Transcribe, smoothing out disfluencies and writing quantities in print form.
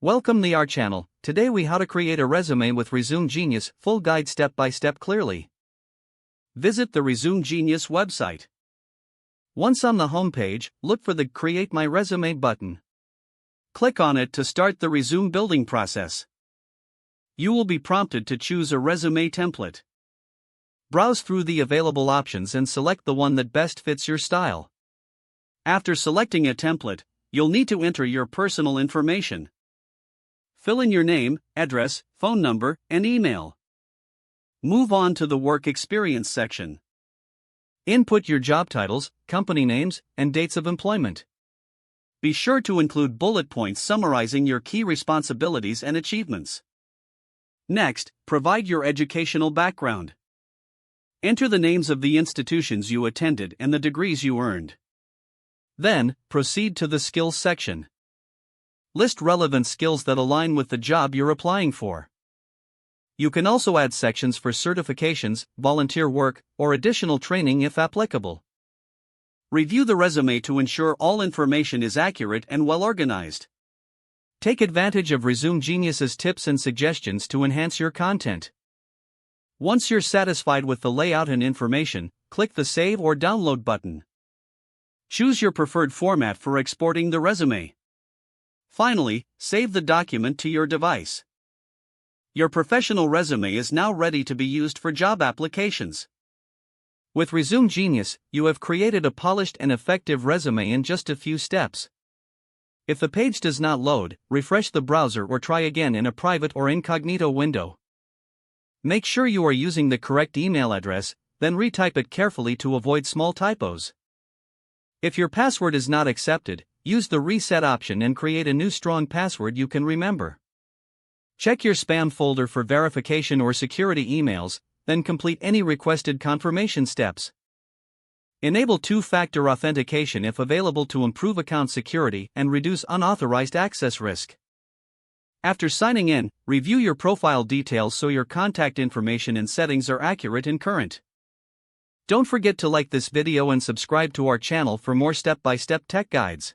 Welcome to our channel. Today we how to create a resume with ResumeGenius, full guide step by step clearly. Visit the ResumeGenius website. Once on the home page, look for the Create My Resume button. Click on it to start the resume building process. You will be prompted to choose a resume template. Browse through the available options and select the one that best fits your style. After selecting a template, you'll need to enter your personal information. Fill in your name, address, phone number, and email. Move on to the work experience section. Input your job titles, company names, and dates of employment. Be sure to include bullet points summarizing your key responsibilities and achievements. Next, provide your educational background. Enter the names of the institutions you attended and the degrees you earned. Then, proceed to the skills section. List relevant skills that align with the job you're applying for. You can also add sections for certifications, volunteer work, or additional training if applicable. Review the resume to ensure all information is accurate and well organized. Take advantage of ResumeGenius's tips and suggestions to enhance your content. Once you're satisfied with the layout and information, click the Save or Download button. Choose your preferred format for exporting the resume. Finally, save the document to your device. Your professional resume is now ready to be used for job applications. With ResumeGenius, you have created a polished and effective resume in just a few steps. If the page does not load, refresh the browser or try again in a private or incognito window. Make sure you are using the correct email address, then retype it carefully to avoid small typos. If your password is not accepted, use the reset option and create a new strong password you can remember. Check your spam folder for verification or security emails, then complete any requested confirmation steps. Enable two-factor authentication if available to improve account security and reduce unauthorized access risk. After signing in, review your profile details so your contact information and settings are accurate and current. Don't forget to like this video and subscribe to our channel for more step-by-step tech guides.